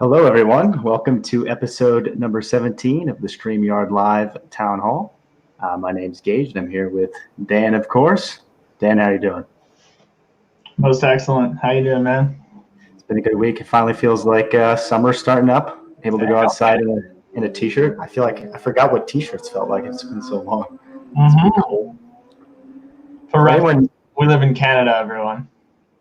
Hello, everyone. Welcome to episode number 17 of the StreamYard Live Town Hall. My name's Gage, and I'm here with Dan, of course. Dan, how are you doing? Most excellent. How you doing, man? It's been a good week. It finally feels like summer's starting up. Able to go outside in a t-shirt. I feel like I forgot what t-shirts felt like. It's been so long. It's been cold. For reference, we live in Canada, everyone.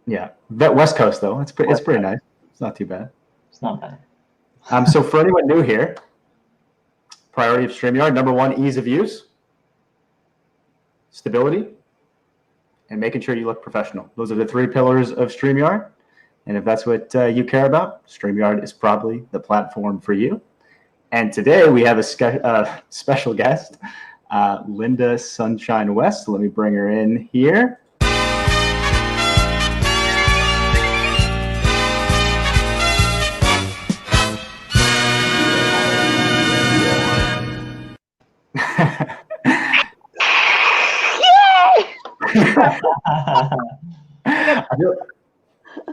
Yeah, that West Coast though. It's pretty nice. It's not too bad. It's not bad. So for anyone new here, priority of StreamYard, number one, ease of use, stability, and making sure you look professional. Those are the three pillars of StreamYard. And if that's what you care about, StreamYard is probably the platform for you. And today we have a special guest, Lynda Sunshine West. Let me bring her in here.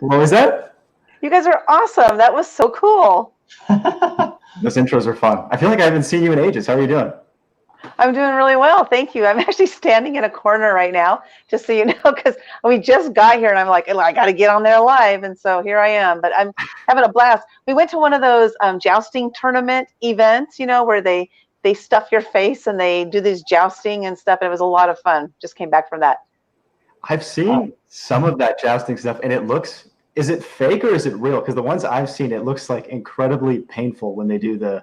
What was that? You guys are awesome. That was so cool. Those intros are fun. I feel like I haven't seen you in ages. How are you doing? I'm doing really well. Thank you. I'm actually standing in a corner right now, just so you know, because we just got here and I'm like, I got to get on there live. And so here I am, but I'm having a blast. We went to one of those jousting tournament events, where they stuff your face and they do this jousting and stuff. And it was a lot of fun. Just came back from that. I've seen some of that jousting stuff and it looks, is it fake or is it real? Because the ones I've seen, it looks like incredibly painful when they do the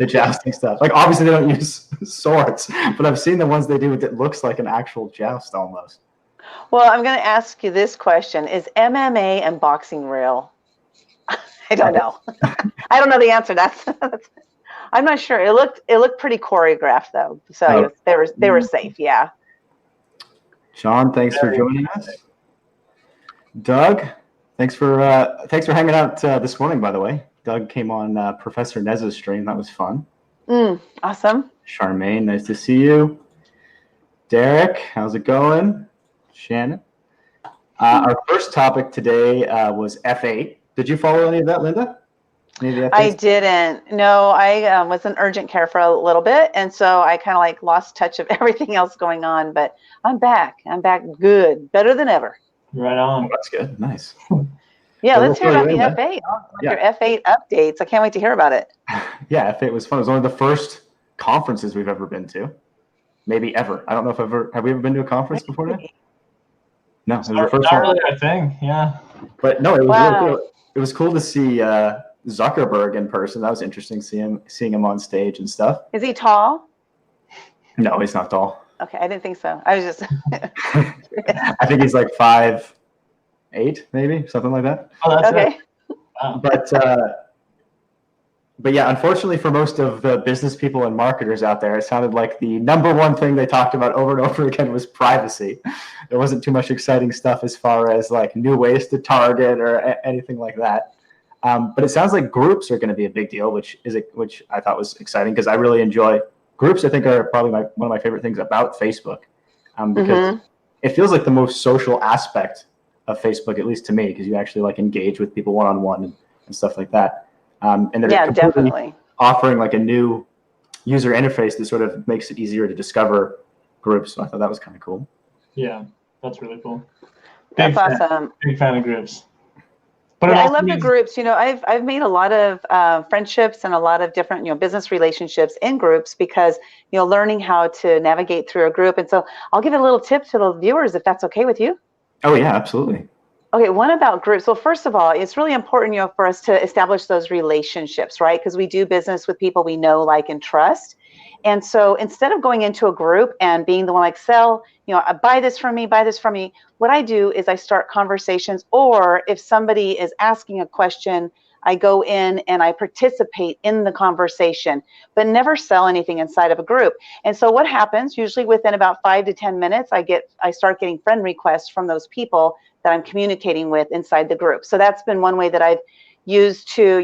jousting stuff. Like obviously they don't use swords, but I've seen the ones they do that looks like an actual joust almost. Well, I'm going to ask you this question. Is MMA and boxing real? I don't know. I don't know the answer. I'm not sure. It looked pretty choreographed though. So they were safe. Yeah. Sean, thanks for joining us. Doug, thanks for hanging out this morning, by the way. Doug came on Professor Nez's stream. That was fun. Awesome. Charmaine, nice to see you. Derek, how's it going? Shannon. Our first topic today was F8. Did you follow any of that, Lynda? I didn't. No, I was in urgent care for a little bit, and so I kind of lost touch of everything else going on. But I'm back. I'm back good, better than ever. Right on. Oh, that's good. Nice. Yeah, let's hear about the F8. Your F8 updates. I can't wait to hear about it. Yeah, F8 was fun. It was one of the first conferences we've ever been to. Maybe ever. I don't know if have we ever been to a conference before now? No, it was the first one. Not really our thing, yeah. But no, it was really cool. It was cool to see Zuckerberg in person. That was interesting seeing him on stage and stuff. Is he tall? No, he's not tall. Okay, I didn't think so. I was just I think he's like 5'8", maybe, something like that. Oh, that's okay. Wow. But yeah, unfortunately for most of the business people and marketers out there, it sounded like the number one thing they talked about over and over again was privacy. There wasn't too much exciting stuff as far as like new ways to target or anything like that. But it sounds like groups are going to be a big deal, which I thought was exciting because I really enjoy groups. I think are probably one of my favorite things about Facebook because it feels like the most social aspect of Facebook, at least to me, because you actually like engage with people one-on-one and stuff like that. And they're definitely offering like a new user interface that sort of makes it easier to discover groups. So I thought that was kind of cool. Yeah, that's really cool. That's awesome. Big fan of groups. But yeah, I love the groups. I've made a lot of friendships and a lot of different, business relationships in groups because, learning how to navigate through a group. And so I'll give a little tip to the viewers if that's okay with you. Oh, yeah, absolutely. Okay, one about groups. Well, first of all, it's really important, for us to establish those relationships, right? Because we do business with people we know, like, and trust. And so instead of going into a group and being the one like sell, buy this from me, what I do is I start conversations, or if somebody is asking a question, I go in and I participate in the conversation, but never sell anything inside of a group. And so what happens, usually within about 5 to 10 minutes, I start getting friend requests from those people that I'm communicating with inside the group. So that's been one way that I've used to,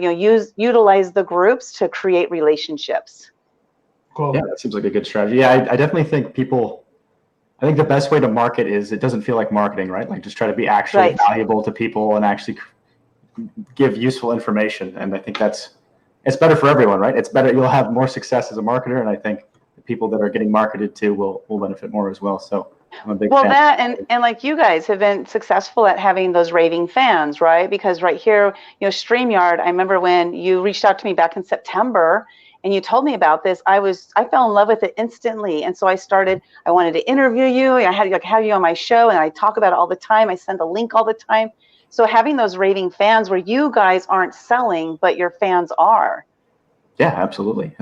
utilize the groups to create relationships. Cool. Yeah, that seems like a good strategy. Yeah, I definitely think I think the best way to market is it doesn't feel like marketing, right? Like just try to be actually valuable to people and actually give useful information. And I think it's better for everyone, right? It's better. You'll have more success as a marketer. And I think the people that are getting marketed to will benefit more as well. So I'm a big fan. That and like you guys have been successful at having those raving fans, right? Because right here, StreamYard, I remember when you reached out to me back in September and you told me about this, I fell in love with it instantly. And so I wanted to interview you. I had to have you on my show, and I talk about it all the time. I send a link all the time. So having those raving fans where you guys aren't selling, but your fans are. Yeah, absolutely.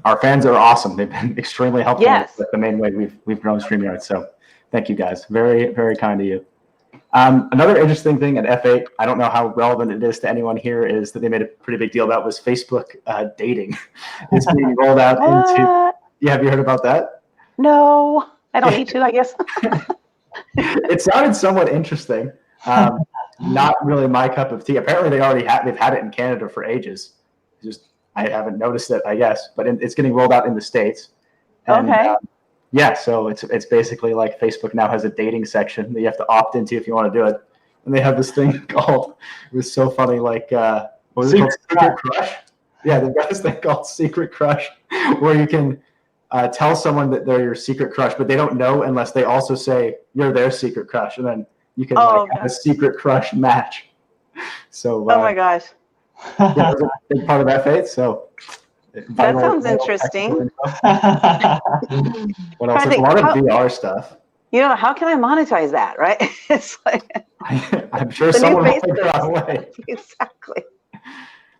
Our fans are awesome. They've been extremely helpful. Yes. That's the main way we've grown StreamYard. So thank you guys. Very, very kind of you. Another interesting thing at F8, I don't know how relevant it is to anyone here, is that they made a pretty big deal about was Facebook dating. It's being rolled out into. Yeah, have you heard about that? No, I don't need to, I guess. It sounded somewhat interesting. Not really my cup of tea. Apparently, they've had it in Canada for ages. I haven't noticed it, I guess, but it's getting rolled out in the States. And, okay. Yeah, so it's basically like Facebook now has a dating section that you have to opt into if you want to do it. And they have this thing called, it was so funny, like, what was it called? Secret Crush? Yeah, they've got this thing called Secret Crush where you can tell someone that they're your secret crush, but they don't know unless they also say you're their secret crush. And then you can have a secret crush match. So, oh my gosh. Yeah, that was a big part of F8, so. That sounds interesting. What else? There's a lot of VR stuff. How can I monetize that, right? It's like I'm sure someone will figure out a way. Exactly.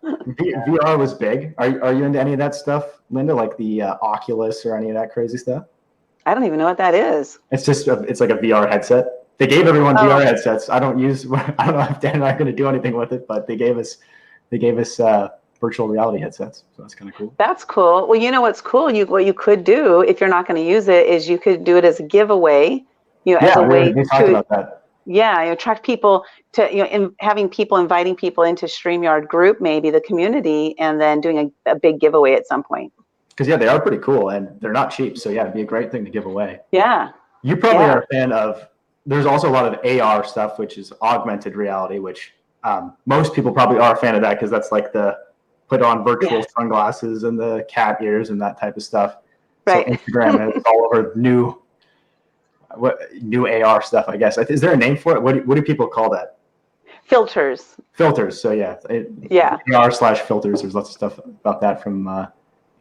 VR was big. Are you into any of that stuff, Lynda? Like the Oculus or any of that crazy stuff? I don't even know what that is. It's like a VR headset. They gave everyone VR headsets. I don't know if Dan and I are going to do anything with it, but they gave us virtual reality headsets, so that's kind of cool. That's cool. Well, you know what's cool? What you could do if you're not going to use it is you could do it as a giveaway. As a way we talked about that. Yeah, attract people to inviting people into StreamYard group, maybe the community, and then doing a big giveaway at some point. Because they are pretty cool and they're not cheap, so it'd be a great thing to give away. Yeah. You probably are a fan of. There's also a lot of AR stuff, which is augmented reality, which most people probably are a fan of that because that's like the put on virtual sunglasses and the cat ears and that type of stuff. Right. So Instagram is all over new AR stuff, I guess. Is there a name for it? What do people call that? Filters. Filters. So AR/filters. There's lots of stuff about that from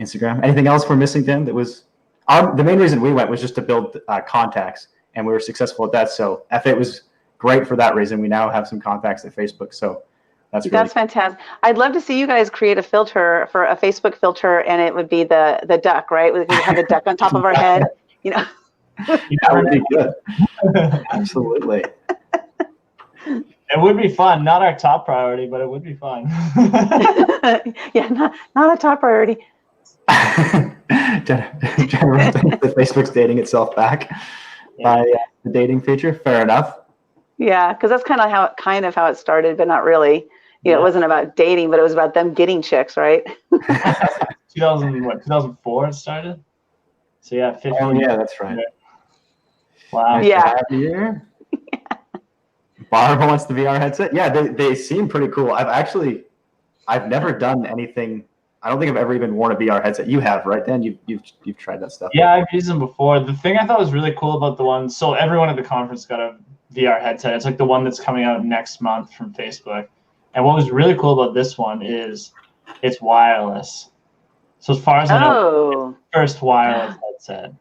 Instagram. Anything else we're missing, Dan? That was the main reason we went was just to build contacts, and we were successful at that. So F8 was great for that reason. We now have some contacts at Facebook. So that's fantastic. I'd love to see you guys create a filter for a Facebook filter, and it would be the duck, right? We have the duck on top of our head, That would be good. Absolutely. It would be fun. Not our top priority, but it would be fun. Yeah, not a top priority. General thinks that Facebook's dating itself back by the dating feature. Fair enough. Yeah, because that's kind of how it started, but not really. It wasn't about dating, but it was about them getting chicks, right? 2004 it started? So 15. Oh yeah, that's right. Wow. Yeah. Barb wants the VR headset. Yeah, they seem pretty cool. I've never done anything. I don't think I've ever even worn a VR headset. You have, right, Dan? You've tried that stuff. Yeah, I've used them before. The thing I thought was really cool about the one, so everyone at the conference got a VR headset. It's like the one that's coming out next month from Facebook. And what was really cool about this one is it's wireless. So as far as I know, it's the first wireless headset.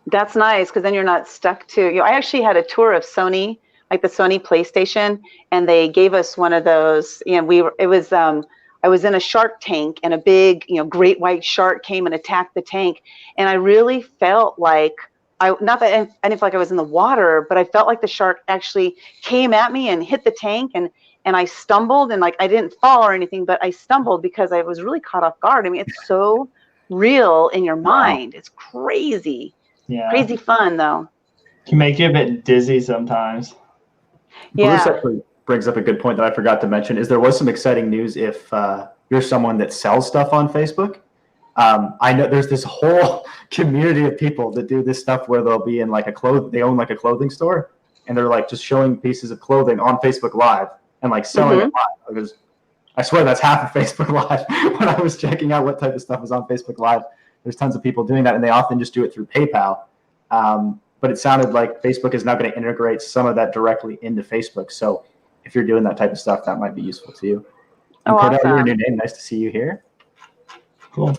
That's nice because then you're not stuck to. I actually had a tour of Sony, like the Sony PlayStation, and they gave us one of those. I was in a shark tank, and a big, great white shark came and attacked the tank, and I really felt like I didn't feel like I was in the water, but I felt like the shark actually came at me and hit the tank, and I stumbled, and I didn't fall or anything, but I stumbled because I was really caught off guard. I mean, it's so real in your mind. It's crazy. Yeah. Crazy fun, though. Can make you a bit dizzy sometimes. Yeah. Bruce actually brings up a good point that I forgot to mention, is there was some exciting news if you're someone that sells stuff on Facebook. I know there's this whole community of people that do this stuff where they'll be in they own like a clothing store, and they're just showing pieces of clothing on Facebook Live. and like selling it live. Because I swear that's half of Facebook Live. When I was checking out what type of stuff is on Facebook Live, there's tons of people doing that, and they often just do it through PayPal. But it sounded like Facebook is now going to integrate some of that directly into Facebook. So if you're doing that type of stuff, that might be useful to you. Oh, Cordell, awesome. your new name. Nice to see you here. Cool.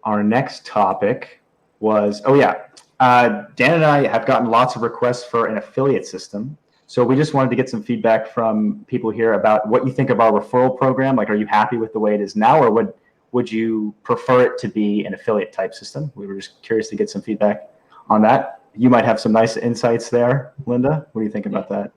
Our next topic was, Dan and I have gotten lots of requests for an affiliate system. So we just wanted to get some feedback from people here about what you think of our referral program. Like, are you happy with the way it is now, or would you prefer it to be an affiliate type system? We were just curious to get some feedback on that. You might have some nice insights there, Lynda. What do you think about that?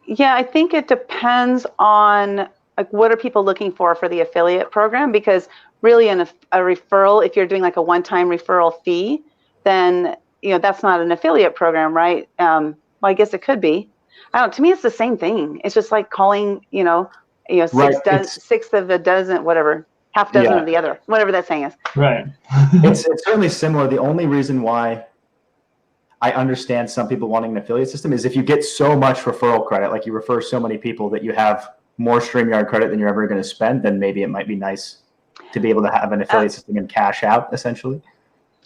Yeah, I think it depends on like what are people looking for the affiliate program, because really a referral, if you're doing like a one-time referral fee, then that's not an affiliate program, right? Well, I guess it could be. I don't. To me, it's the same thing. It's just like calling, sixth of a dozen, whatever, half dozen of the other, whatever that saying is. Right. It's certainly similar. The only reason why I understand some people wanting an affiliate system is if you get so much referral credit, like you refer so many people that you have more StreamYard credit than you're ever going to spend, then maybe it might be nice to be able to have an affiliate system and cash out, essentially.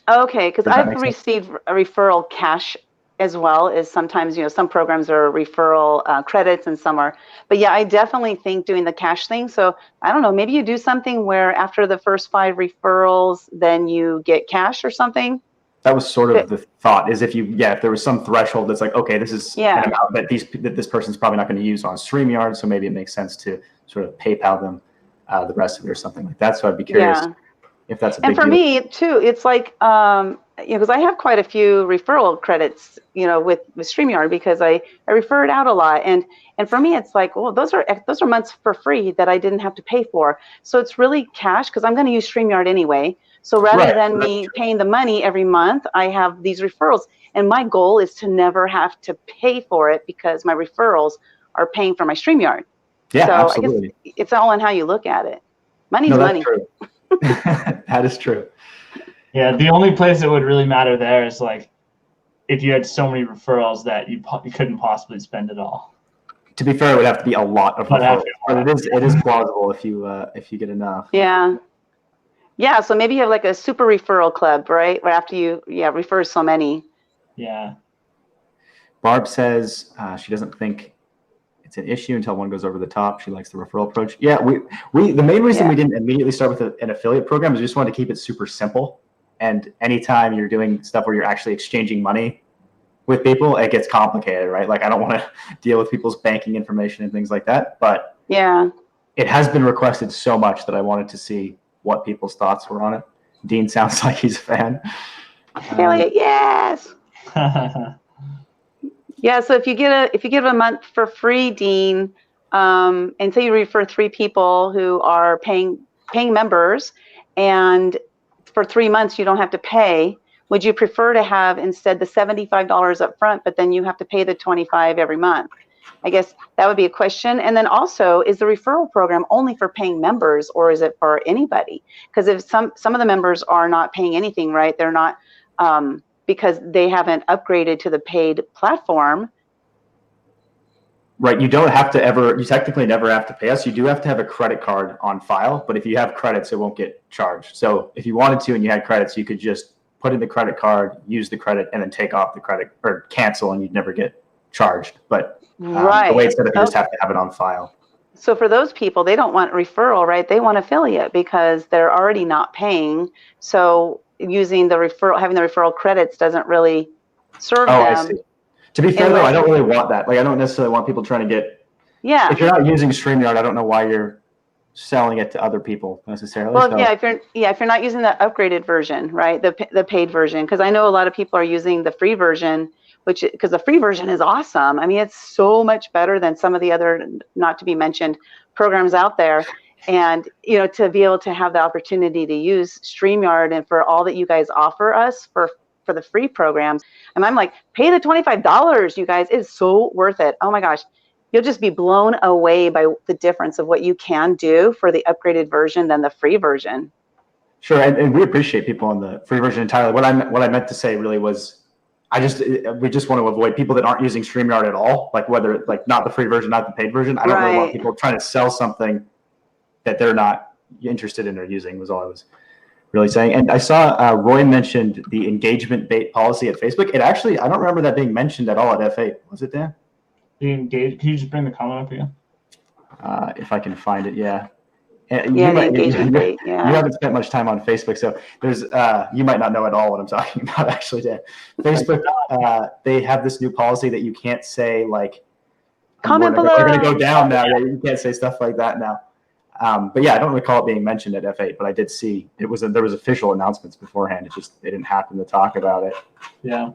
Okay, because I've received a referral cash as well as sometimes, some programs are referral credits and some are. But yeah, I definitely think doing the cash thing. So I don't know, maybe you do something where after the first 5 referrals, then you get cash or something. That was sort of the thought, is if there was some threshold that's like, okay, this is an amount that this person's probably not going to use on StreamYard, so maybe it makes sense to sort of PayPal them the rest of it or something like that. So I'd be curious if that's a big deal. And for me too, it's like, because I have quite a few referral credits, with StreamYard, because I refer it out a lot. And for me, it's like, well, those are months for free that I didn't have to pay for. So it's really cash, because I'm going to use StreamYard anyway. So rather than me paying the money every month, I have these referrals. And my goal is to never have to pay for it, because my referrals are paying for my StreamYard. Yeah, so absolutely. I guess it's all on how you look at it. Money's money. True. That is true. Yeah, the only place it would really matter there is like if you had so many referrals that you couldn't possibly spend it all. To be fair, it would have to be a lot of referrals, but it is plausible if you get enough. Yeah, so maybe you have like a super referral club, right? Where after you refer so many. Yeah. Barb says she doesn't think it's an issue until one goes over the top. She likes the referral approach. Yeah, we the main reason we didn't immediately start with an affiliate program is we just wanted to keep it super simple. And anytime you're doing stuff where you're actually exchanging money with people, it gets complicated, right? Like I don't want to deal with people's banking information and things like that. But it has been requested so much that I wanted to see what people's thoughts were on it. Dean sounds like he's a fan. Yes. Yeah. So if you give a month for free, Dean, and say you refer 3 people who are paying members, and for 3 months you don't have to pay, would you prefer to have instead the $75 up front, but then you have to pay the $25 every month? I guess that would be a question. And then also, is the referral program only for paying members, or is it for anybody? Because if some of the members are not paying anything, right? They're not because they haven't upgraded to the paid platform. Right. You technically never have to pay us. You do have to have a credit card on file, but if you have credits, it won't get charged. So if you wanted to and you had credits, you could just put in the credit card, use the credit, and then take off the credit or cancel, and you'd never get charged. But the way it's set up, you just have to have it on file. So for those people, they don't want referral, right? They want affiliate because they're already not paying. So using the referral, having the referral credits doesn't really serve them. I see. To be fair, though, I don't really want that. Like, I don't necessarily want people trying to get. Yeah. If you're not using StreamYard, I don't know why you're selling it to other people necessarily. Well, if you're not using the upgraded version, right, the paid version, because I know a lot of people are using the free version, because the free version is awesome. I mean, it's so much better than some of the other, not to be mentioned, programs out there. And to be able to have the opportunity to use StreamYard and for all that you guys offer us for the free programs, and I'm like, pay the $25, you guys. It's so worth it. Oh my gosh, you'll just be blown away by the difference of what you can do for the upgraded version than the free version. Sure, and we appreciate people on the free version entirely. What I meant to say really was, we just want to avoid people that aren't using StreamYard at all, like whether like not the free version, not the paid version. I don't really want people trying to sell something that they're not interested in or using, was all I was really saying. And I saw Roy mentioned the engagement bait policy at Facebook. It actually, I don't remember that being mentioned at all at F8. Was it, Dan? Can you just bring the comment up again? If I can find it, yeah. Engagement bait. You haven't spent much time on Facebook, so there's you might not know at all what I'm talking about, actually, Dan. Facebook, they have this new policy that you can't say like, comment below. We're going to go down now. Yeah, you can't say stuff like that now. But yeah, I don't recall it being mentioned at F8, but I did see there was official announcements beforehand. It just they didn't happen to talk about it. Yeah.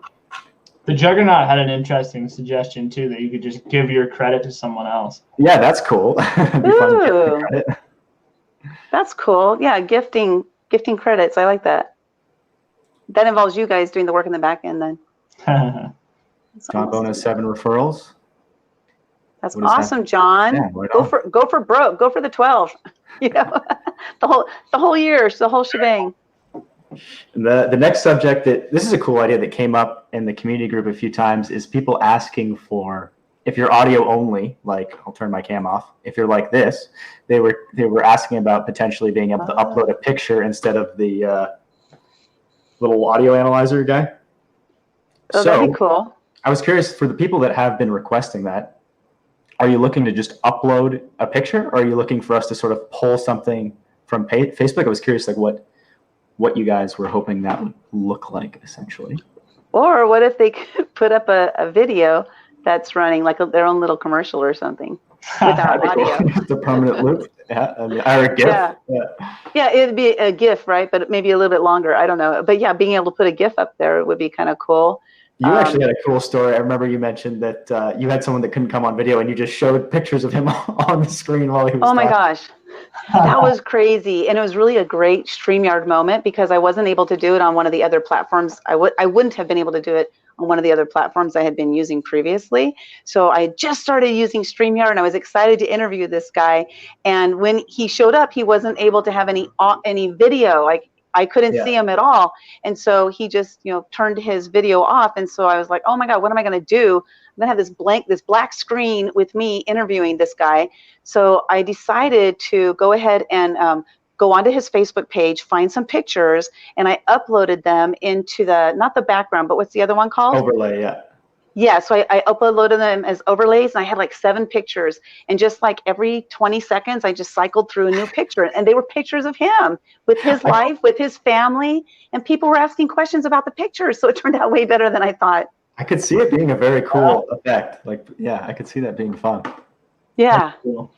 The Juggernaut had an interesting suggestion too, that you could just give your credit to someone else. Yeah, that's cool. It'd be fun to give the credit. That's cool. Yeah, gifting credits. I like that. That involves you guys doing the work in the back end then. John Bonus 7 referrals. That's awesome, John. Yeah, go for broke. Go for the 12. You know, the whole year, the whole shebang. The next subject this is a cool idea that came up in the community group a few times is people asking for, if you're audio only, like I'll turn my cam off. If you're like this, they were asking about potentially being able to upload a picture instead of the little audio analyzer guy. Oh, that'd be cool. I was curious, for the people that have been requesting that, are you looking to just upload a picture, or are you looking for us to sort of pull something from Facebook? I was curious, like what you guys were hoping that would look like, essentially. Or what if they could put up a video that's running like their own little commercial or something without audio? The permanent loop, yeah, or a GIF. Yeah, it'd be a GIF, right? But maybe a little bit longer. I don't know. But yeah, being able to put a GIF up there would be kind of cool. You actually had a cool story. I remember you mentioned that you had someone that couldn't come on video, and you just showed pictures of him on the screen while he was talking. My gosh. That was crazy. And it was really a great StreamYard moment, because I wasn't able to do it on one of the other platforms. I wouldn't have been able to do it on one of the other platforms I had been using previously. So I just started using StreamYard, and I was excited to interview this guy. And when he showed up, he wasn't able to have any video. I couldn't see him at all. And so he just, turned his video off. And so I was like, oh my God, what am I going to do? I'm going to have this black screen with me interviewing this guy. So I decided to go ahead and go onto his Facebook page, find some pictures, and I uploaded them into not the background, but what's the other one called? Overlay, yeah. Yeah, so I uploaded them as overlays, and I had like 7 pictures. And just like every 20 seconds, I just cycled through a new picture. And they were pictures of him with his life, with his family. And people were asking questions about the pictures. So it turned out way better than I thought. I could see it being a very cool effect. Like, yeah, I could see that being fun. Yeah. Cool.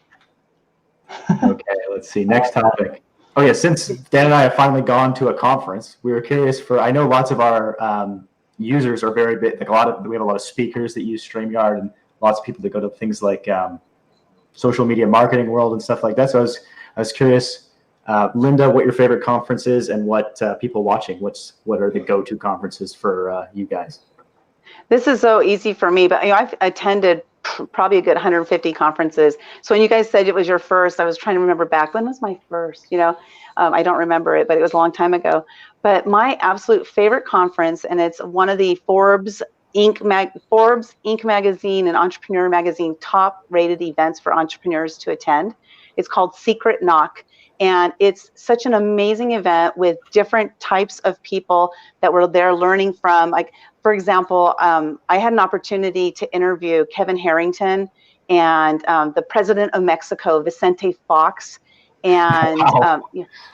Okay, let's see. Next topic. Oh, yeah, since Dan and I have finally gone to a conference, we were curious I know lots of our users are very big. Like we have a lot of speakers that use StreamYard, and lots of people that go to things like social media marketing world and stuff like that. So I was curious, Lynda, what your favorite conference is, and what people watching, what are the go-to conferences for you guys? This is so easy for me, but I've attended probably a good 150 conferences. So when you guys said it was your first, I was trying to remember back. When was my first? I don't remember it, but it was a long time ago. But my absolute favorite conference, and it's one of the Forbes Inc. magazine and Entrepreneur magazine top rated events for entrepreneurs to attend. It's called Secret Knock. And it's such an amazing event with different types of people that were there learning from. Like, for example, I had an opportunity to interview Kevin Harrington and the president of Mexico, Vicente Fox. And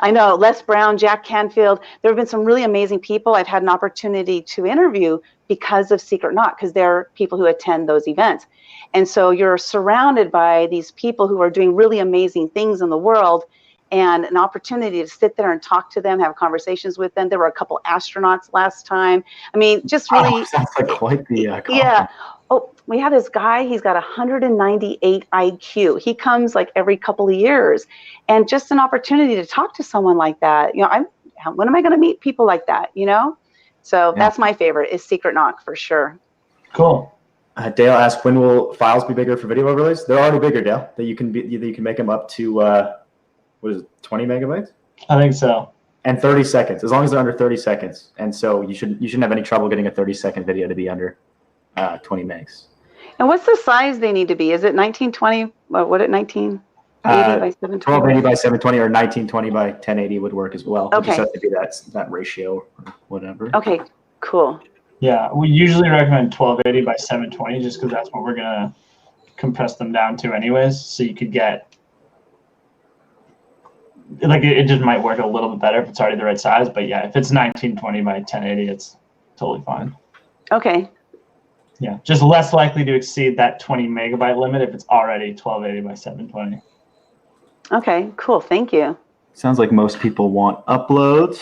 I know Les Brown, Jack Canfield. There have been some really amazing people I've had an opportunity to interview because of Secret Knock, because they're people who attend those events. And so you're surrounded by these people who are doing really amazing things in the world, and an opportunity to sit there and talk to them, have conversations with them. There were a couple astronauts last time. I mean, just really. Sounds like quite the conference. Yeah. Oh, we have this guy. He's got 198 IQ. He comes like every couple of years, and just an opportunity to talk to someone like that. When am I going to meet people like that? So that's my favorite, is Secret Knock for sure. Cool. Dale asked, when will files be bigger for video overlays? They're already bigger, Dale. That you can make them up to. What is it, 20 megabytes? I think so. And 30 seconds, as long as they're under 30 seconds. And so you shouldn't have any trouble getting a 30-second video to be under 20 megs. And what's the size they need to be? Is it 1920? What at 1980 by 720? 1280 by 720 or 1920 by 1080 would work as well. Okay. It just has to be that ratio or whatever. Okay, cool. Yeah, we usually recommend 1280 by 720 just because that's what we're gonna compress them down to anyways. So you could get, like, it just might work a little bit better if it's already the right size. But yeah, if it's 1920 by 1080, it's totally fine. Okay. Yeah, just less likely to exceed that 20 megabyte limit if it's already 1280 by 720. Okay, cool. Thank you. Sounds like most people want uploads.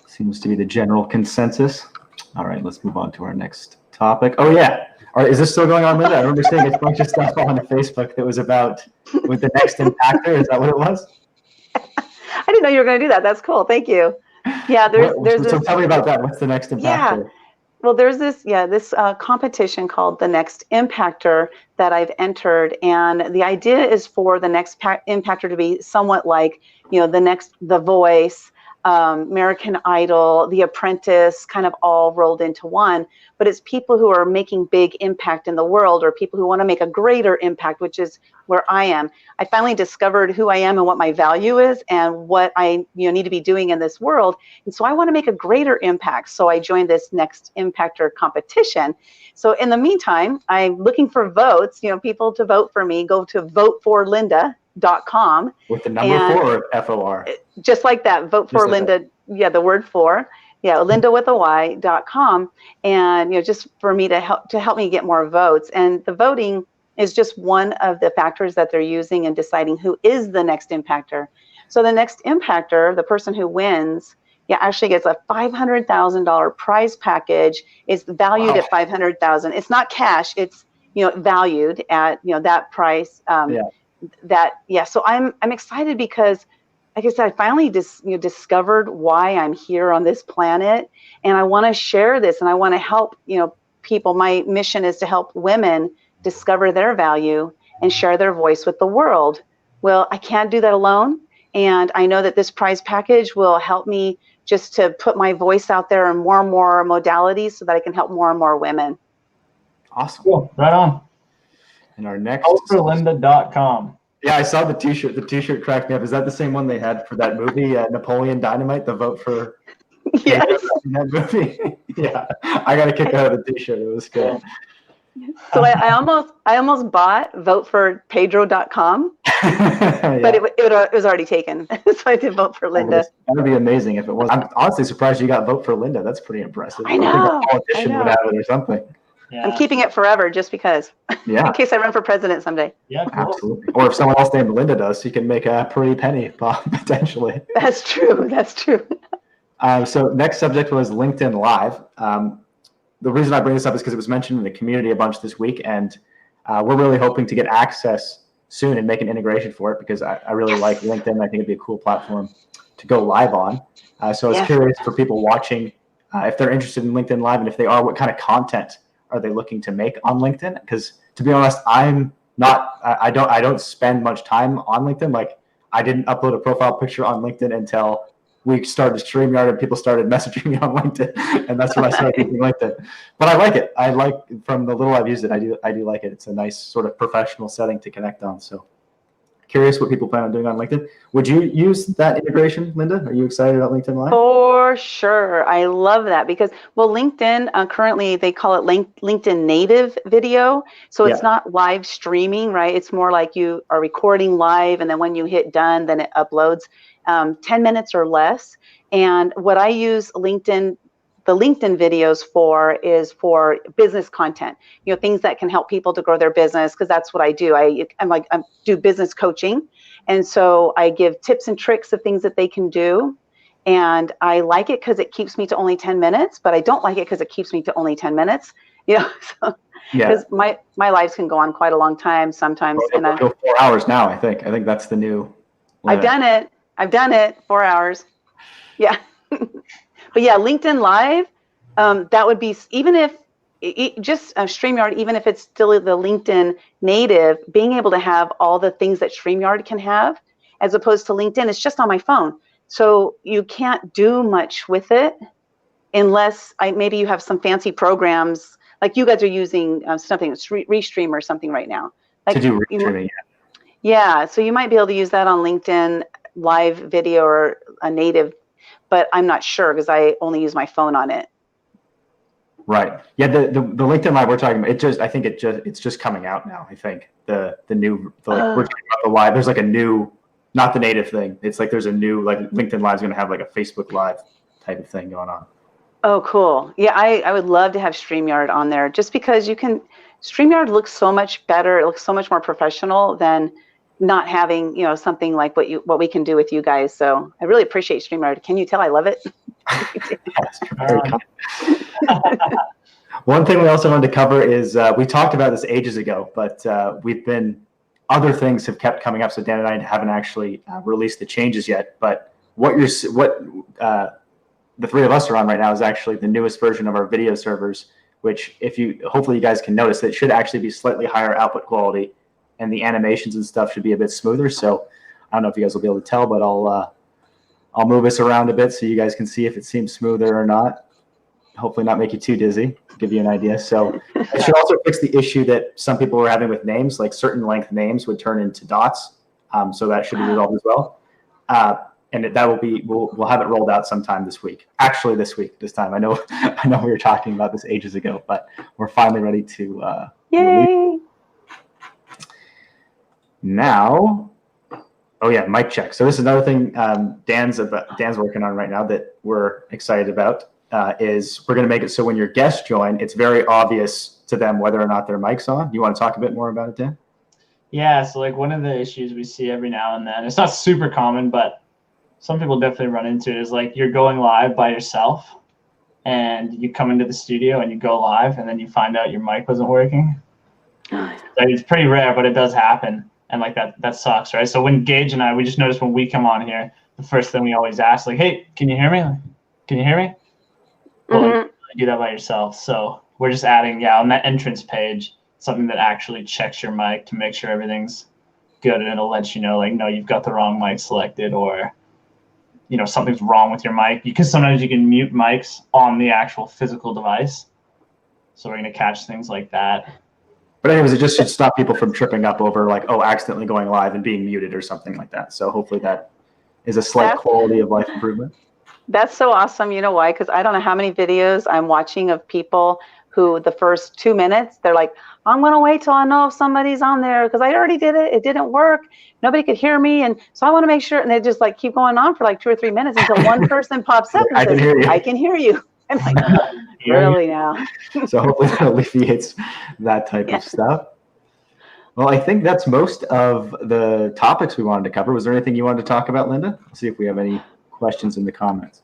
Seems to be the general consensus. All right, let's move on to our next topic. Oh yeah, is this still going on, Lynda? I remember seeing a bunch of stuff on Facebook that was about with the next impactor. Is that what it was? I didn't know you were going to do that. That's cool. Thank you. Yeah, So tell me about that. What's the next impactor? Yeah. Well, there's this competition called the Next Impactor that I've entered, and the idea is for the next impactor to be somewhat like, The Voice, American Idol, The Apprentice, kind of all rolled into one. But it's people who are making big impact in the world, or people who want to make a greater impact, which is where I am. I finally discovered who I am and what my value is and what I need to be doing in this world. And so I want to make a greater impact. So I joined this Next Impactor competition. So in the meantime, I'm looking for votes, people to vote for me. Go to voteforlynda.com. With the number 4 or FOR? Just like that, vote for Lynda. Yeah, the word 4. Yeah, Lynda with a Y.com. And just for me to help me get more votes. And the voting is just one of the factors that they're using in deciding who is the next impactor. So the next impactor, the person who wins, actually gets a $500,000 prize package. It's valued at $500,000. It's not cash. It's valued at that price. So I'm excited because, like I said, I finally discovered why I'm here on this planet, and I want to share this, and I want to help people. My mission is to help women discover their value and share their voice with the world. Well, I can't do that alone, and I know that this prize package will help me just to put my voice out there in more and more modalities so that I can help more and more women. Awesome. Cool. Right on. And our next voteforlynda.com. Yeah, I saw the t-shirt. The t-shirt cracked me up. Is that the same one they had for that movie, Napoleon Dynamite, the vote for Yes. that movie? Yeah, I got a kick out of the t-shirt. It was good. So I almost bought voteforpedro.com, but it was already taken. So I did vote for Lynda. That would be amazing if it was. I'm honestly surprised you got vote for Lynda. That's pretty impressive. I know. think a politician would have it or something. Yeah. I'm keeping it forever just because. Yeah. In case I run for president someday. Yeah, cool. Absolutely. Or if someone else named Lynda does, you can make a pretty penny potentially. That's true. That's true. So next subject was LinkedIn Live. The reason I bring this up is because it was mentioned in the community a bunch this week, and we're really hoping to get access soon and make an integration for it because I really like LinkedIn. I think it'd be a cool platform to go live on. So I was curious for people watching if they're interested in LinkedIn Live, and if they are, what kind of content are they looking to make on LinkedIn? Because to be honest, I don't spend much time on LinkedIn. Like, I didn't upload a profile picture on LinkedIn until we started StreamYard and people started messaging me on LinkedIn, and that's when I started using LinkedIn. But I like it. I like, from the little I've used it, I do like it. It's a nice sort of professional setting to connect on. So curious what people plan on doing on LinkedIn. Would you use that integration, Lynda? Are you excited about LinkedIn Live? For sure. I love that because, LinkedIn, currently they call it LinkedIn native video. So it's not live streaming, right? It's more like you are recording live, and then when you hit done, then it uploads 10 minutes or less. And what I use the LinkedIn videos for is for business content, things that can help people to grow their business, because that's what I do. I do business coaching. And so I give tips and tricks of things that they can do. And I like it because it keeps me to only 10 minutes, but I don't like it because it keeps me to only 10 minutes, because my lives can go on quite a long time sometimes. Well, go 4 hours now, I think. I think that's the new limit. I've done it 4 hours. Yeah. But yeah, LinkedIn Live, that would be, even if just StreamYard, even if it's still the LinkedIn native, being able to have all the things that StreamYard can have, as opposed to LinkedIn. It's just on my phone. So you can't do much with it unless maybe you have some fancy programs like you guys are using something, Restream or something right now. Like, to do restreaming, yeah, so you might be able to use that on LinkedIn live video or a native, but I'm not sure because I only use my phone on it. Right. Yeah. The LinkedIn Live we're talking about, it's just coming out now. I think we're talking about the live. There's like a new, not the native thing. It's like there's a new, like LinkedIn Live is going to have like a Facebook Live type of thing going on. Oh, cool. Yeah, I would love to have StreamYard on there just because StreamYard looks so much better. It looks so much more professional than not having, something like what we can do with you guys. So I really appreciate StreamYard. Can you tell I love it? One thing we also wanted to cover is we talked about this ages ago, but other things have kept coming up. So Dan and I haven't actually released the changes yet, but what the three of us are on right now is actually the newest version of our video servers, which hopefully you guys can notice that it should actually be slightly higher output quality and the animations and stuff should be a bit smoother. So I don't know if you guys will be able to tell, but I'll move us around a bit so you guys can see if it seems smoother or not. Hopefully not make you too dizzy, give you an idea. So it should also fix the issue that some people were having with names, like certain length names would turn into dots. So that should be resolved as well. And we'll have it rolled out sometime this week. Actually, this time. I know we were talking about this ages ago, but we're finally ready to Yay! Now. Oh yeah, mic check. So this is another thing Dan's working on right now that we're excited about. Is we're going to make it so when your guests join, it's very obvious to them whether or not their mic's on. You want to talk a bit more about it, Dan? Yeah. So like one of the issues we see every now and then, it's not super common, but some people definitely run into it, is like you're going live by yourself and you come into the studio and you go live and then you find out your mic wasn't working. Like, it's pretty rare, but it does happen. And like that sucks, right? So when Gage and we just noticed when we come on here, the first thing we always ask, like, hey, can you hear me? Can you hear me? Well, like, you do that by yourself. So we're just adding, on that entrance page, something that actually checks your mic to make sure everything's good. And it'll let you know, like, no, you've got the wrong mic selected, or, something's wrong with your mic. Because sometimes you can mute mics on the actual physical device. So we're going to catch things like that. But anyways, it just should stop people from tripping up over like, accidentally going live and being muted or something like that. So hopefully that is a slight quality of life improvement. That's so awesome. You know why? Because I don't know how many videos I'm watching of people who the first 2 minutes, they're like, I'm going to wait till I know if somebody's on there because I already did it. It didn't work. Nobody could hear me. And so I want to make sure. And they just like keep going on for like 2 or 3 minutes until one person pops up and says, I can hear you. I'm like, really now? So hopefully that alleviates that type of stuff. Well, I think that's most of the topics we wanted to cover. Was there anything you wanted to talk about, Lynda? Let's see if we have any questions in the comments.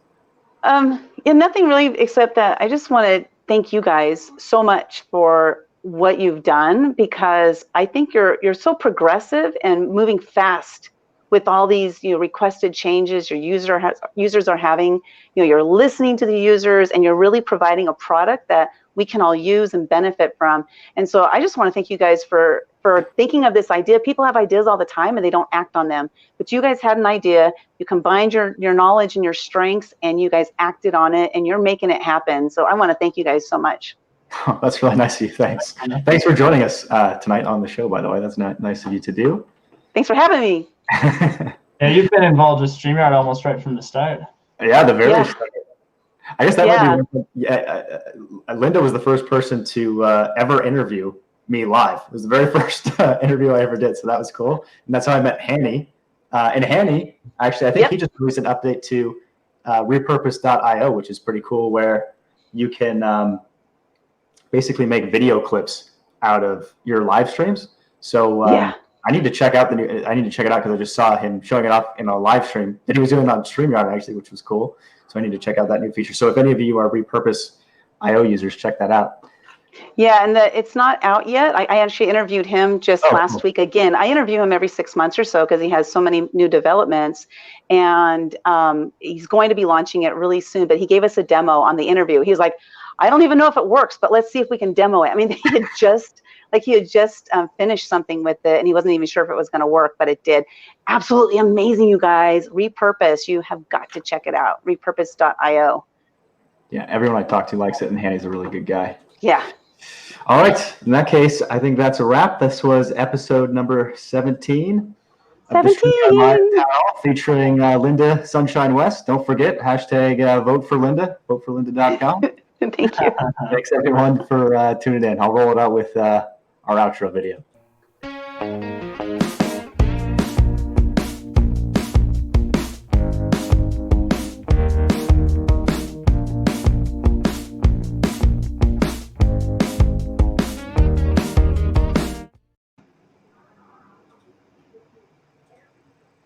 Nothing really, except that I just want to thank you guys so much for what you've done, because I think you're so progressive and moving fast with all these requested changes your users are having. You're listening to the users and you're really providing a product that we can all use and benefit from. And so I just want to thank you guys for thinking of this idea. People have ideas all the time and they don't act on them. But you guys had an idea, you combined your knowledge and your strengths, and you guys acted on it, and you're making it happen. So I want to thank you guys so much. Oh, that's really nice of you. Thanks. Thanks for joining us tonight on the show, by the way. That's nice of you to do. Thanks for having me. Yeah, you've been involved with StreamYard almost right from the start. Yeah, the very start. I guess that might be Lynda was the first person to ever interview me live. It was the very first interview I ever did, so that was cool. And that's how I met Hanny. And Hanny, actually, I think he just released an update to repurpose.io, which is pretty cool, where you can basically make video clips out of your live streams. So I need to check out I need to check it out because I just saw him showing it off in a live stream that he was doing on StreamYard, actually, which was cool. So I need to check out that new feature. So if any of you are repurpose.io users, check that out. Yeah, and it's not out yet. I actually interviewed him just last week again. I interview him every 6 months or so because he has so many new developments. And he's going to be launching it really soon. But he gave us a demo on the interview. He was like, I don't even know if it works, but let's see if we can demo it. I mean, he had just finished something with it, and he wasn't even sure if it was going to work, but it did. Absolutely amazing, you guys. Repurpose. You have got to check it out. Repurpose.io. Yeah, everyone I talk to likes it, and Hanny's a really good guy. Yeah. All right. In that case, I think that's a wrap. This was episode number 17. Of the StreamYard Live panel featuring Lynda Sunshine West. Don't forget, hashtag vote for Lynda, voteforlynda.com. Thank you. Thanks, everyone, for tuning in. I'll roll it out with our outro video.